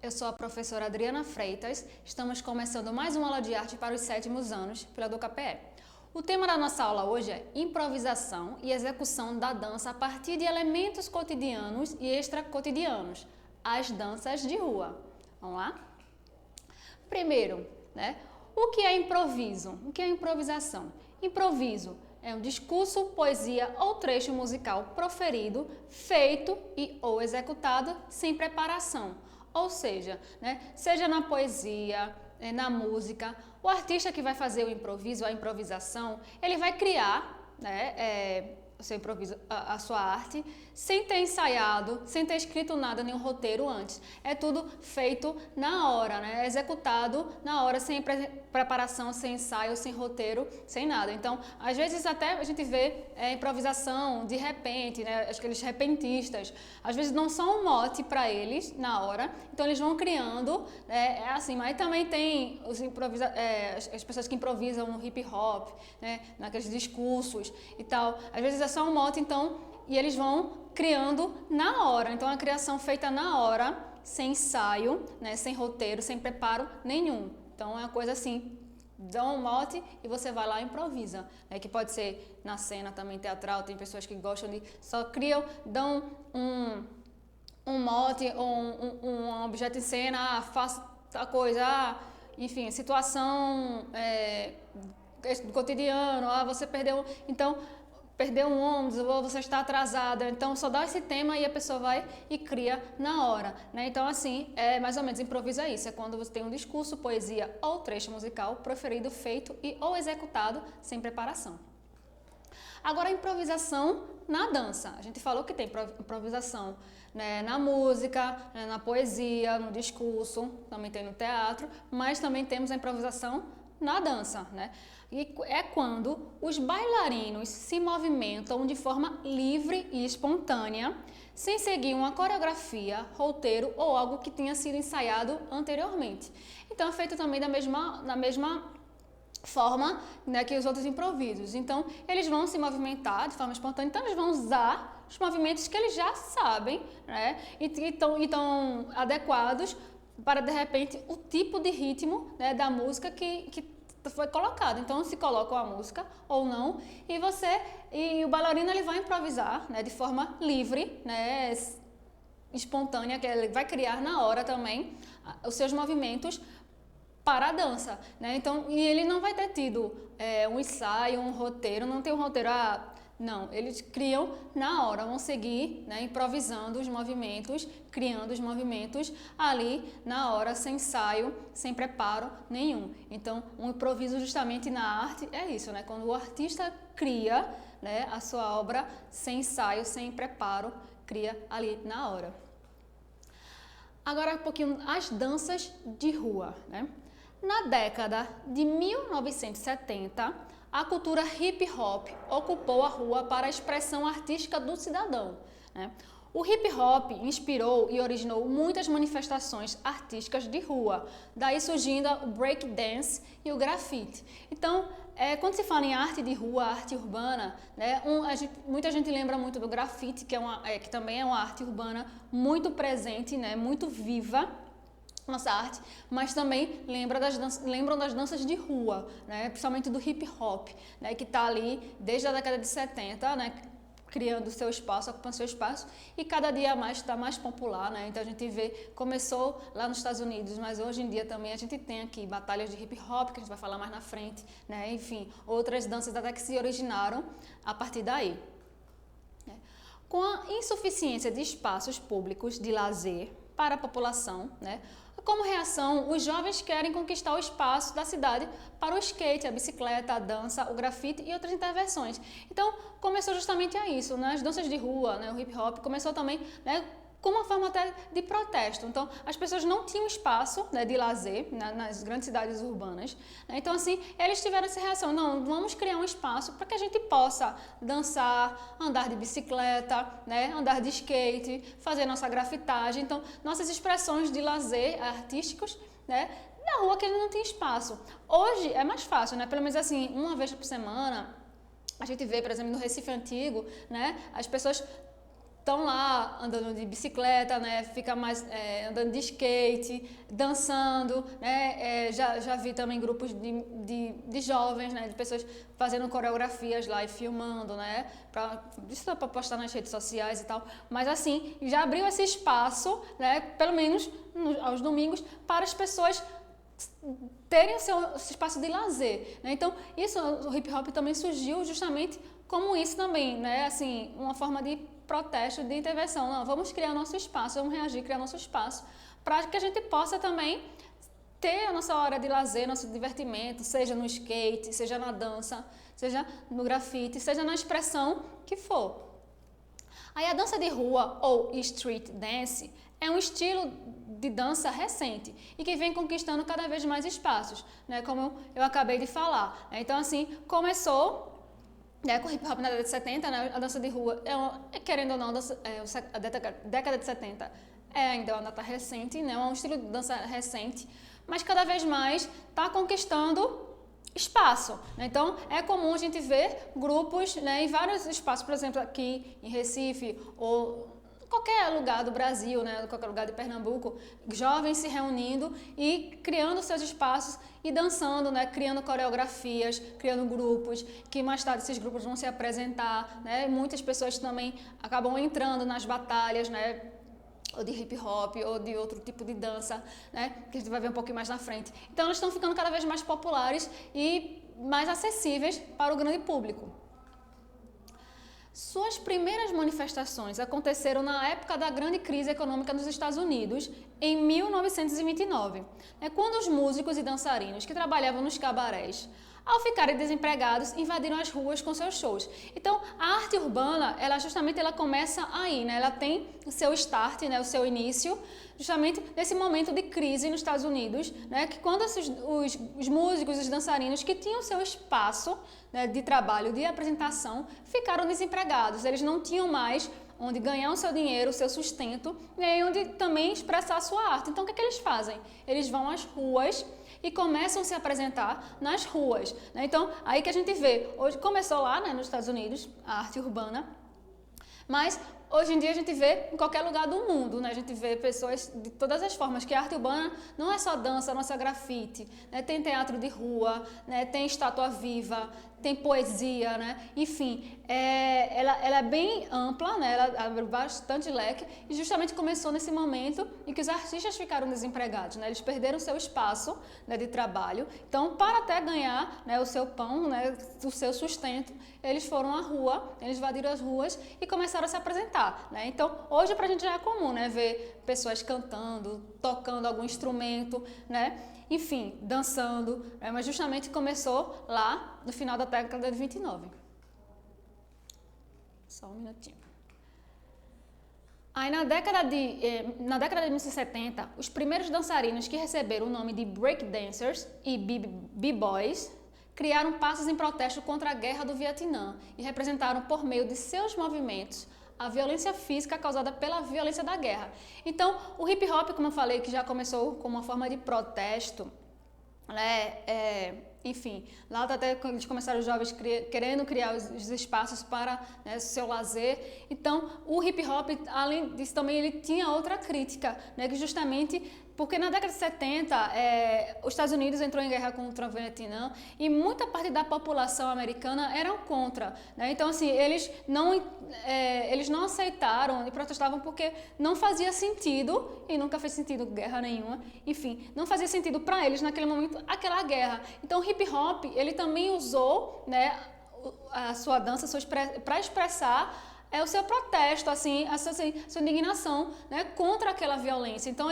eu sou a professora Adriana Freitas. Estamos começando mais uma aula de arte para os 7º anos pela DuCaPE. O tema da nossa aula hoje é improvisação e execução da dança a partir de elementos cotidianos e extracotidianos, as danças de rua. Vamos lá? Primeiro, o que é improviso? O que é improvisação? Improviso é um discurso, poesia ou trecho musical proferido, feito e ou executado sem preparação. Ou seja, seja na poesia, na música, o artista que vai fazer o improviso, a improvisação, ele vai criar o seu improviso, a sua arte, sem ter ensaiado, sem ter escrito nada, nenhum roteiro antes. É tudo feito na hora, executado na hora, sem preparação, sem ensaio, sem roteiro, sem nada. Então, às vezes até a gente vê improvisação de repente, aqueles repentistas, às vezes não são um mote para eles na hora, então eles vão criando, assim. Mas também tem as pessoas que improvisam no hip hop, naqueles discursos e tal. Às vezes é só um mote, então, e eles vão criando na hora. Então, a criação feita na hora, sem ensaio, sem roteiro, sem preparo nenhum. Então, é uma coisa assim, dá um mote e você vai lá e improvisa. Que pode ser na cena também teatral, tem pessoas que gostam de só criam, dão um mote ou um objeto em cena, faço tal coisa, enfim, situação do cotidiano, você perdeu, então perdeu um ônibus ou você está atrasada, então só dá esse tema e a pessoa vai e cria na hora, Então assim, mais ou menos improviso é isso, é quando você tem um discurso, poesia ou trecho musical proferido, feito e ou executado sem preparação. Agora, a improvisação na dança. A gente falou que tem improvisação na música, na poesia, no discurso, também tem no teatro, mas também temos a improvisação na dança, E é quando os bailarinos se movimentam de forma livre e espontânea, sem seguir uma coreografia, roteiro ou algo que tenha sido ensaiado anteriormente. Então, é feito também da mesma forma que os outros improvisos. Então, eles vão se movimentar de forma espontânea, então eles vão usar os movimentos que eles já sabem, e estão adequados para, de repente, o tipo de ritmo da música que foi colocado. Então, se coloca a música ou não, e o bailarino ele vai improvisar de forma livre, espontânea, que ele vai criar na hora também os seus movimentos para a dança, Então, e ele não vai ter tido um ensaio, um roteiro, não tem um roteiro, não, eles criam na hora, vão seguir, improvisando os movimentos, criando os movimentos ali na hora, sem ensaio, sem preparo nenhum. Então, um improviso justamente na arte é isso, Quando o artista cria, a sua obra sem ensaio, sem preparo, cria ali na hora. Agora, um pouquinho as danças de rua, Na década de 1970, a cultura hip hop ocupou a rua para a expressão artística do cidadão, O hip hop inspirou e originou muitas manifestações artísticas de rua, daí surgindo o break dance e o grafite. Então, quando se fala em arte de rua, arte urbana, muita gente lembra muito do grafite, que também é uma arte urbana muito presente, muito viva, nossa arte, mas também lembram das danças de rua, principalmente do hip hop, que está ali desde a década de 70, criando seu espaço, ocupando seu espaço, e cada dia mais está mais popular, Então a gente vê, começou lá nos Estados Unidos, mas hoje em dia também a gente tem aqui batalhas de hip hop, que a gente vai falar mais na frente, Enfim, outras danças até que se originaram a partir daí. Com a insuficiência de espaços públicos de lazer para a população, como reação, os jovens querem conquistar o espaço da cidade para o skate, a bicicleta, a dança, o grafite e outras intervenções. Então, começou justamente a isso, As danças de rua, o hip hop começou também, como uma forma até de protesto. Então, as pessoas não tinham espaço de lazer nas grandes cidades urbanas. Então, assim, eles tiveram essa reação. Não, vamos criar um espaço para que a gente possa dançar, andar de bicicleta, andar de skate, fazer nossa grafitagem. Então, nossas expressões de lazer artísticos, na rua que a gente não tem espaço. Hoje é mais fácil, Pelo menos assim, uma vez por semana, a gente vê, por exemplo, no Recife Antigo, as pessoas estão lá andando de bicicleta, né? Fica mais andando de skate, dançando, né? Já vi também grupos de jovens, né? De pessoas fazendo coreografias lá e filmando, né? Isso é para postar nas redes sociais e tal. Mas assim, já abriu esse espaço, né? Pelo menos aos domingos, para as pessoas terem o seu espaço de lazer, né? Então, o hip hop também surgiu justamente como isso também, né? Assim, uma forma de protesto, de intervenção. Não, vamos criar nosso espaço, vamos reagir, criar nosso espaço, para que a gente possa também ter a nossa hora de lazer, nosso divertimento, seja no skate, seja na dança, seja no grafite, seja na expressão que for. Aí a dança de rua, ou street dance, é um estilo de dança recente e que vem conquistando cada vez mais espaços, né, como eu acabei de falar. Então, assim, começou com o hip hop na década de 70, né, a dança de rua, querendo ou não, a década de 70 ainda uma data recente, né, é um estilo de dança recente, mas cada vez mais está conquistando espaço, né? Então é comum a gente ver grupos, né, em vários espaços, por exemplo aqui em Recife ou qualquer lugar do Brasil, né, qualquer lugar de Pernambuco, jovens se reunindo e criando seus espaços e dançando, né, criando coreografias, criando grupos, que mais tarde esses grupos vão se apresentar, né, muitas pessoas também acabam entrando nas batalhas, né, ou de hip hop, ou de outro tipo de dança, né, que a gente vai ver um pouquinho mais na frente. Então elas estão ficando cada vez mais populares e mais acessíveis para o grande público. Suas primeiras manifestações aconteceram na época da grande crise econômica nos Estados Unidos, em 1929, quando os músicos e dançarinos que trabalhavam nos cabarés, ao ficarem desempregados, invadiram as ruas com seus shows. Então, a arte urbana, ela começa aí, né? Ela tem o seu start, né? O seu início, justamente nesse momento de crise nos Estados Unidos, né? Que quando os músicos, os dançarinos que tinham seu espaço, né, de trabalho, de apresentação, ficaram desempregados. Eles não tinham mais onde ganhar o seu dinheiro, o seu sustento, e onde também expressar a sua arte. Então, o que eles fazem? Eles vão às ruas e começam a se apresentar nas ruas, né? Então, aí que a gente vê, hoje começou lá, né, nos Estados Unidos, a arte urbana, mas hoje em dia a gente vê em qualquer lugar do mundo, né? A gente vê pessoas de todas as formas, que a arte urbana não é só dança, não é só grafite, né? Tem teatro de rua, né? Tem estátua viva, tem poesia, né? Enfim, ela é bem ampla, né? Ela abre bastante leque e justamente começou nesse momento em que os artistas ficaram desempregados, né? Eles perderam seu espaço, né, de trabalho. Então, para até ganhar, né, o seu pão, né, o seu sustento, eles foram à rua, eles invadiram as ruas e começaram a se apresentar, né? Então, hoje pra gente já é comum, né, ver pessoas cantando, tocando algum instrumento, né? Enfim, dançando, né? Mas justamente começou lá no final da década de 29. Só um minutinho. Aí na década de 1970, os primeiros dançarinos que receberam o nome de breakdancers e b-boys criaram passos em protesto contra a guerra do Vietnã e representaram por meio de seus movimentos a violência física causada pela violência da guerra. Então, o hip hop, como eu falei, que já começou como uma forma de protesto, né, enfim, lá até quando eles começaram os jovens querendo criar os espaços para, né, seu lazer. Então, o hip hop, além disso, também ele tinha outra crítica, né, que justamente porque na década de 70, os Estados Unidos entrou em guerra contra o Vietnã e muita parte da população americana eram contra, né? Então, assim, eles não aceitaram e protestavam porque não fazia sentido, e nunca fez sentido guerra nenhuma, enfim, não fazia sentido para eles naquele momento aquela guerra. Então, o hip hop, ele também usou, né, a sua dança para expressar o seu protesto, assim, a sua indignação, né, contra aquela violência. Então,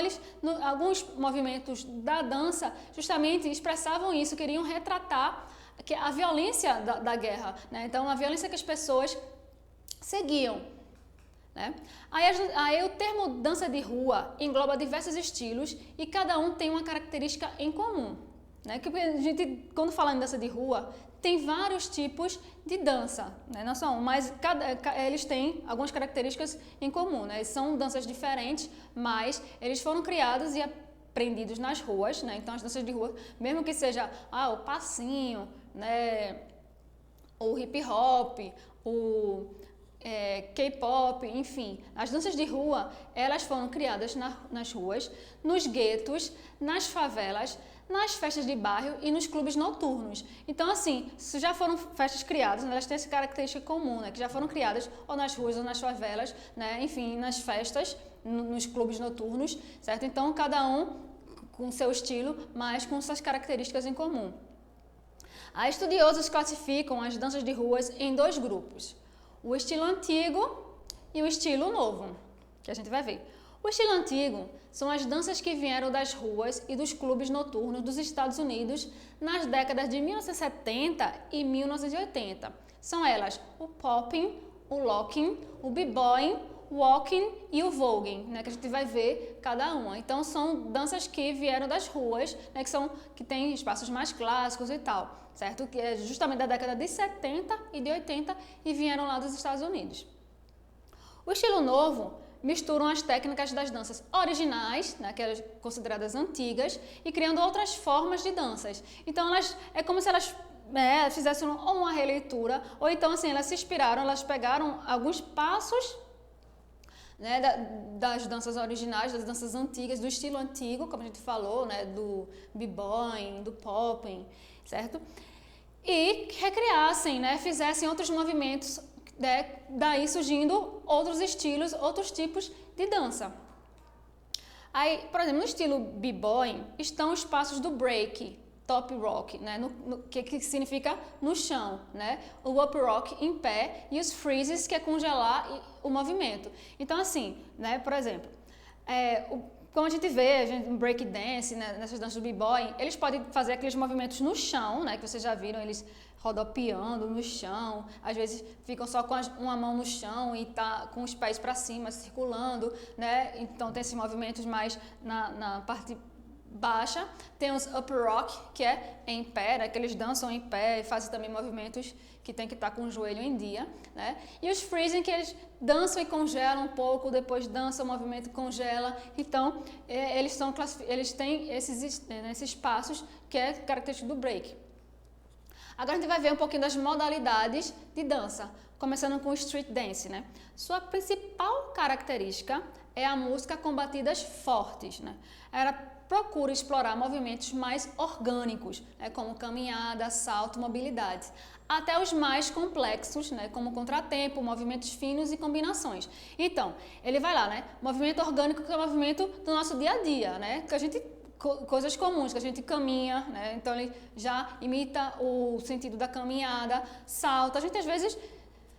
alguns movimentos da dança justamente expressavam isso, queriam retratar a violência da guerra, né? Então, a violência que as pessoas seguiam, né? Aí o termo dança de rua engloba diversos estilos e cada um tem uma característica em comum, né? Que a gente, quando fala em dança de rua, tem vários tipos de dança, né? Não só um, mas eles têm algumas características em comum, né? São danças diferentes, mas eles foram criados e aprendidos nas ruas, né? Então, as danças de rua, mesmo que seja o passinho, né? O hip hop, K-pop, enfim, as danças de rua, elas foram criadas nas ruas, nos guetos, nas favelas, nas festas de bairro e nos clubes noturnos. Então, assim, se já foram festas criadas, né, elas têm essa característica comum, né, que já foram criadas ou nas ruas ou nas favelas, né, enfim, nas festas, nos clubes noturnos, certo? Então, cada um com seu estilo, mas com suas características em comum. As estudiosos classificam as danças de ruas em dois grupos, o estilo antigo e o estilo novo, que a gente vai ver. O estilo antigo são as danças que vieram das ruas e dos clubes noturnos dos Estados Unidos nas décadas de 1970 e 1980. São elas o popping, o locking, o b-boying, o walking e o voguing, né, que a gente vai ver cada uma. Então são danças que vieram das ruas, né, que tem espaços mais clássicos e tal, certo? Que é justamente da década de 70 e de 80 e vieram lá dos Estados Unidos. O estilo novo misturam as técnicas das danças originais, né, aquelas consideradas antigas, e criando outras formas de danças. Então, é como se elas fizessem uma releitura, ou então, assim, elas se inspiraram, elas pegaram alguns passos, né, das danças originais, das danças antigas, do estilo antigo, como a gente falou, né, do b-boying, do popping, certo? E recriassem, né, fizessem outros movimentos, daí surgindo outros estilos, outros tipos de dança. Aí, por exemplo, no estilo b-boy estão os passos do break, top rock, né, que significa no chão, né, o up rock em pé e os freezes, que é congelar o movimento. Então, assim, né, por exemplo, como a gente vê, break dance, né, nessas danças do b-boy, eles podem fazer aqueles movimentos no chão, né, que vocês já viram, eles rodopiando no chão, às vezes ficam só com uma mão no chão e tá com os pés para cima, circulando, né, então tem esses movimentos mais na parte baixa. Tem os up rock, que é em pé, né, que eles dançam em pé e fazem também movimentos que tem que estar com o joelho em dia, né? E os freezing, que eles dançam e congelam um pouco, depois dançam, o movimento congela. Então, eles têm esses passos que é característico do break. Agora a gente vai ver um pouquinho das modalidades de dança, começando com o street dance, né? Sua principal característica é a música com batidas fortes, né? Ela procura explorar movimentos mais orgânicos, né, como caminhada, salto, mobilidade, até os mais complexos, né, como contratempo, movimentos finos e combinações. Então, ele vai lá, né, movimento orgânico, que é o movimento do nosso dia a dia, né, que a gente coisas comuns, que a gente caminha, né, então ele já imita o sentido da caminhada, salta, a gente às vezes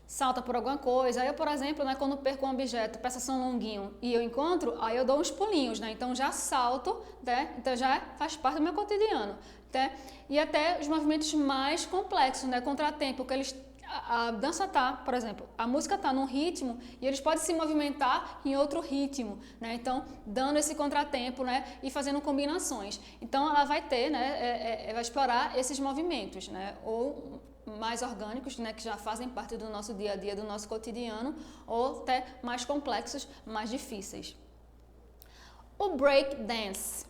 salta por alguma coisa. Eu, por exemplo, né, quando perco um objeto, peça São Longuinho, e eu encontro, aí eu dou uns pulinhos, né? Então já salto, né? Então já faz parte do meu cotidiano, né? E até os movimentos mais complexos, né? Contratempo, que a dança tá, por exemplo, a música tá num ritmo e eles podem se movimentar em outro ritmo, né? Então, dando esse contratempo, né? E fazendo combinações. Então, ela vai ter, né? Vai explorar esses movimentos, né? Ou mais orgânicos, né, que já fazem parte do nosso dia a dia, do nosso cotidiano, ou até mais complexos, mais difíceis. O break dance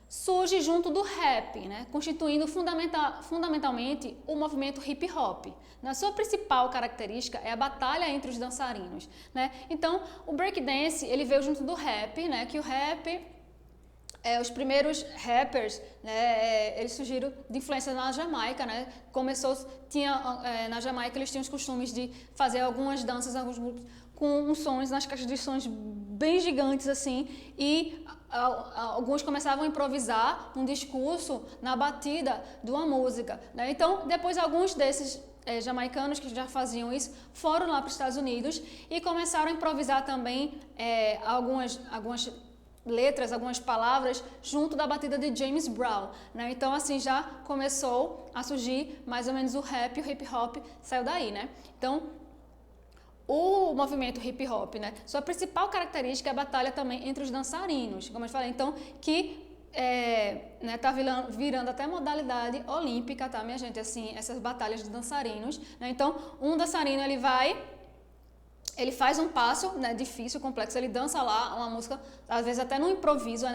surge junto do rap, né, constituindo fundamentalmente o movimento hip hop. Na sua principal característica é a batalha entre os dançarinos, né? Então, o break dance, ele veio junto do rap, né, que o rap os primeiros rappers, né, eles surgiram de influência na Jamaica, né? Na Jamaica eles tinham os costumes de fazer algumas danças, alguns grupos com sons nas caixas de sons bem gigantes assim, e alguns começavam a improvisar um discurso na batida de uma música, né? Então, depois alguns desses jamaicanos que já faziam isso foram lá para os Estados Unidos e começaram a improvisar também algumas letras, algumas palavras junto da batida de James Brown, né? Então assim já começou a surgir mais ou menos o rap, o hip hop saiu daí, né? Então o movimento hip hop, né? Sua principal característica é a batalha também entre os dançarinos, como eu falei, então que né, tá virando até modalidade olímpica, tá, minha gente? Assim, essas batalhas de dançarinos, né? Então um dançarino ele vai ele faz um passo, né, difícil, complexo, ele dança lá uma música, às vezes até no improviso,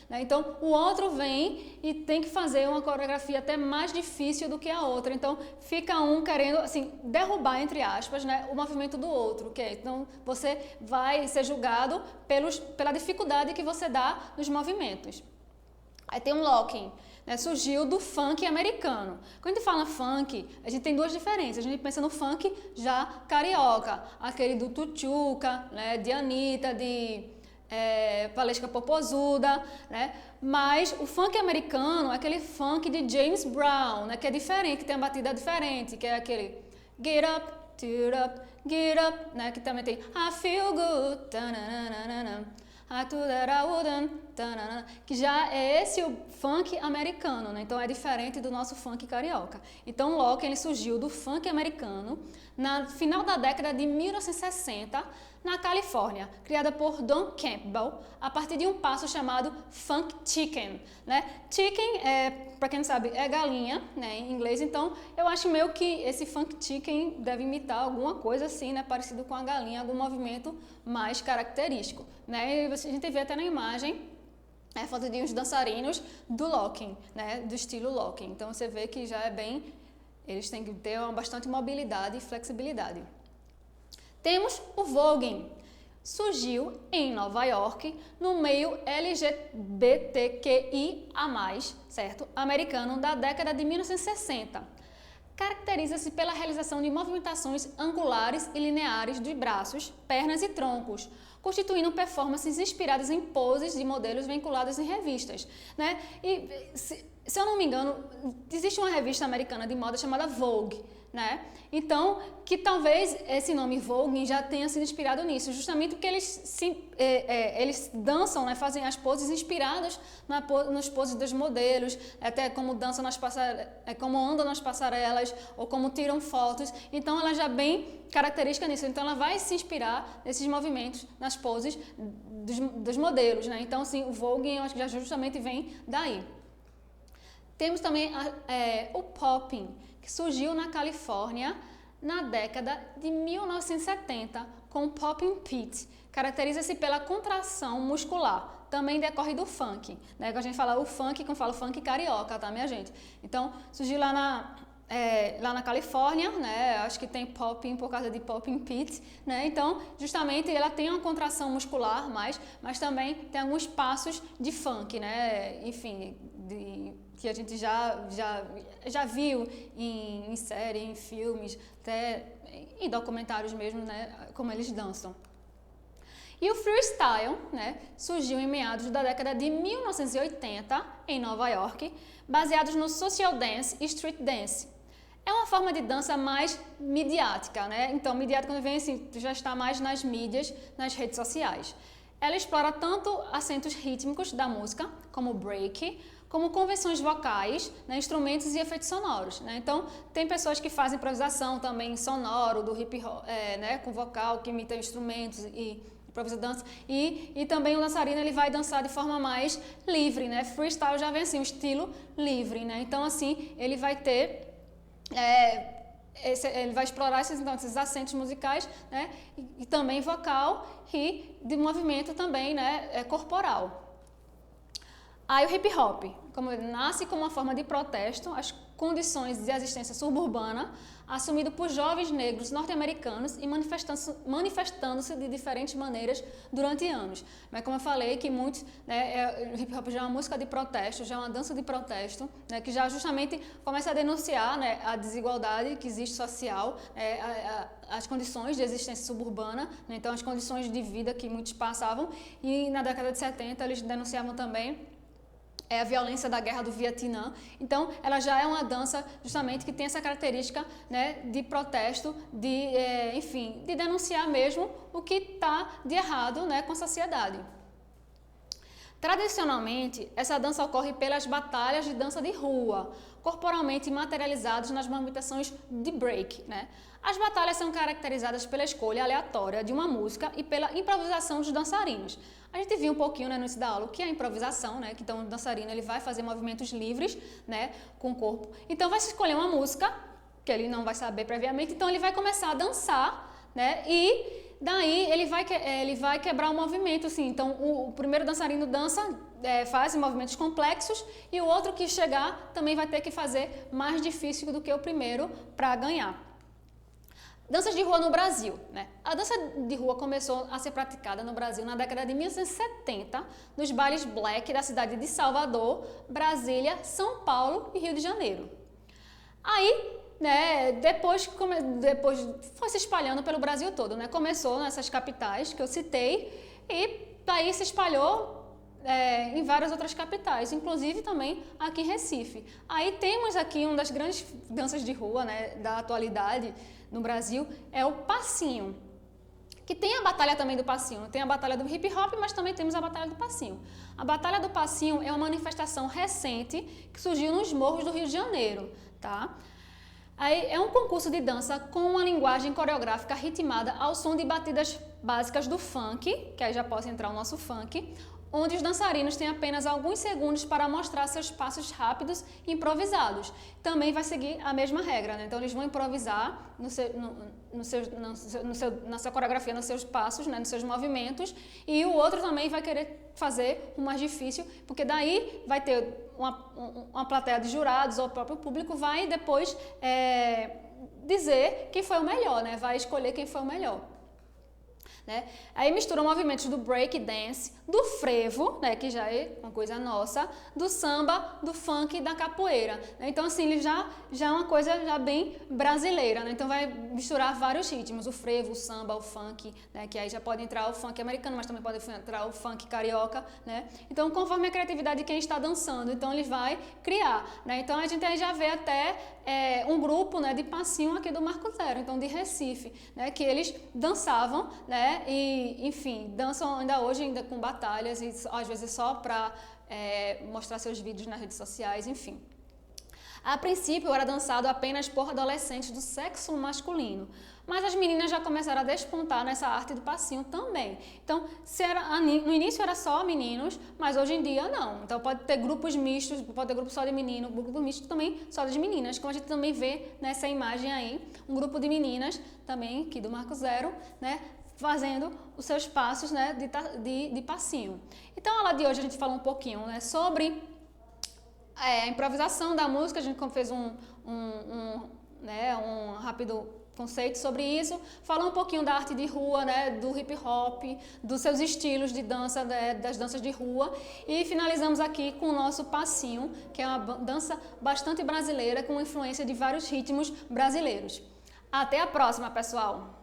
né? Então o outro vem e tem que fazer uma coreografia até mais difícil do que a outra, então fica um querendo, assim, derrubar, entre aspas, né, o movimento do outro, então você vai ser julgado pela dificuldade que você dá nos movimentos. Aí tem um locking, né, surgiu do funk americano. Quando a gente fala funk, a gente tem duas diferenças. A gente pensa no funk já carioca, aquele do Tuchuca, né, de Anitta, de Valesca Popozuda, né? Mas o funk americano é aquele funk de James Brown, né, que é diferente, que tem a batida diferente, que é aquele get up, né, que também tem I feel good, que já é esse o funk americano, né? Então é diferente do nosso funk carioca. Então o locking ele surgiu do funk americano no final da década de 1960 na Califórnia, criada por Don Campbell a partir de um passo chamado Funk Chicken, né? Chicken para quem não sabe, é galinha, né, em inglês. Então eu acho meio que esse Funk Chicken deve imitar alguma coisa assim, né, parecido com a galinha, algum movimento mais característico, né? E a gente vê até na imagem foto de uns dançarinos do locking, né, do estilo locking. Então você vê que já é bem, eles têm que ter bastante mobilidade e flexibilidade. Temos o voguing. Surgiu em Nova York no meio LGBTQIA+, certo? Americano da década de 1960. Caracteriza-se pela realização de movimentações angulares e lineares de braços, pernas e troncos, constituindo performances inspiradas em poses de modelos vinculados em revistas, né? E, se eu não me engano, existe uma revista americana de moda chamada Vogue, né? Então, que talvez esse nome Vogue já tenha sido inspirado nisso, justamente porque eles dançam, né, fazem as poses inspiradas nos poses dos modelos, até como dançam nas passarelas, como andam nas passarelas ou como tiram fotos. Então, ela já é bem característica nisso. Então, ela vai se inspirar nesses movimentos, nas poses dos modelos, né? Então, assim, o Vogue, eu acho que já justamente vem daí. Temos também o popping, que surgiu na Califórnia na década de 1970 com o popping pit. Caracteriza-se pela contração muscular, também decorre do funk, né? Quando a gente fala o funk, quando fala funk carioca, tá, minha gente? Então, surgiu lá na Califórnia, né? Acho que tem popping por causa de popping pit, né? Então, justamente, ela tem uma contração muscular mas também tem alguns passos de funk, né? Enfim, que a gente já viu em série, em filmes, até em documentários mesmo, né, como eles dançam. E o freestyle, né, surgiu em meados da década de 1980 em Nova York, baseados no social dance e street dance. É uma forma de dança mais midiática, né? Então, midiática quando vem assim, já está mais nas mídias, nas redes sociais. Ela explora tanto acentos rítmicos da música, como break, como convenções vocais, né, instrumentos e efeitos sonoros, né? Então, tem pessoas que fazem improvisação também sonoro, do hip hop, né, com vocal, que imita instrumentos e improvisa dança. E também o dançarino ele vai dançar de forma mais livre, né? Freestyle já vem assim, um estilo livre, né? Então, assim, ele vai ter... ele vai explorar esses acentos musicais, né? E também vocal e de movimento também, né, corporal. Aí o hip hop, como ele nasce como uma forma de protesto às condições de existência suburbana, assumido por jovens negros norte-americanos e manifestando-se de diferentes maneiras durante anos. Mas como eu falei, que muitos, né, o hip hop já é uma música de protesto, já é uma dança de protesto, né, que já justamente começa a denunciar, né, a desigualdade que existe social, as condições de existência suburbana, né, então as condições de vida que muitos passavam, e na década de 70 eles denunciavam também a violência da guerra do Vietnã. Então, ela já é uma dança justamente que tem essa característica, né, de protesto, enfim, de denunciar mesmo o que está de errado, né, com a sociedade. Tradicionalmente, essa dança ocorre pelas batalhas de dança de rua, corporalmente materializados nas movimentações de break, né? As batalhas são caracterizadas pela escolha aleatória de uma música e pela improvisação dos dançarinos. A gente viu um pouquinho, né, no início da aula o que é a improvisação, né? Que então o dançarino ele vai fazer movimentos livres, né, com o corpo. Então vai se escolher uma música que ele não vai saber previamente, então ele vai começar a dançar né? E daí ele vai quebrar o movimento, assim. Então o primeiro dançarino dança, faz movimentos complexos e o outro que chegar também vai ter que fazer mais difícil do que o primeiro para ganhar. Danças de rua no Brasil, né? A dança de rua começou a ser praticada no Brasil na década de 1970, nos bailes black da cidade de Salvador, Brasília, São Paulo e Rio de Janeiro. Aí, né, depois foi se espalhando pelo Brasil todo, né? Começou nessas capitais que eu citei e daí se espalhou em várias outras capitais, inclusive também aqui em Recife. Aí temos aqui uma das grandes danças de rua, né, da atualidade no Brasil, é o passinho, que tem a batalha também do passinho, tem a batalha do hip hop, mas também temos a batalha do passinho. A batalha do passinho é uma manifestação recente que surgiu nos morros do Rio de Janeiro, tá? Aí é um concurso de dança com uma linguagem coreográfica ritmada ao som de batidas básicas do funk, que aí já pode entrar o nosso funk, onde os dançarinos têm apenas alguns segundos para mostrar seus passos rápidos e improvisados. Também vai seguir a mesma regra, né? Então eles vão improvisar na sua coreografia, nos seus passos, né? Nos seus movimentos, e o outro também vai querer fazer o mais difícil, porque daí vai ter uma plateia de jurados ou o próprio público vai depois dizer quem foi o melhor, né? Vai escolher quem foi o melhor. Né? Aí mistura movimentos do break dance, do frevo, né, que já é uma coisa nossa, do samba, do funk e da capoeira. Né? Então, assim, ele já é uma coisa já bem brasileira. Né? Então, vai misturar vários ritmos, o frevo, o samba, o funk, né? Que aí já pode entrar o funk americano, mas também pode entrar o funk carioca. Né? Então, conforme a criatividade de quem está dançando, então ele vai criar. Né? Então, a gente aí já vê até um grupo, né, de passinho aqui do Marco Zero, então de Recife, né, que eles dançavam, né, e enfim, dançam ainda hoje ainda com batalhas e às vezes só para mostrar seus vídeos nas redes sociais, enfim. A princípio era dançado apenas por adolescentes do sexo masculino, mas as meninas já começaram a despontar nessa arte do passinho também. Então, no início era só meninos, mas hoje em dia não. Então pode ter grupos mistos, pode ter grupo só de menino, grupo misto também só de meninas, como a gente também vê nessa imagem aí, um grupo de meninas também, aqui do Marco Zero, né, fazendo os seus passos, né, de passinho. Então a aula de hoje a gente falou um pouquinho, né, sobre a improvisação da música, a gente fez um rápido conceito sobre isso, falou um pouquinho da arte de rua, né, do hip hop, dos seus estilos de dança, das danças de rua, e finalizamos aqui com o nosso passinho, que é uma dança bastante brasileira com influência de vários ritmos brasileiros. Até a próxima, pessoal!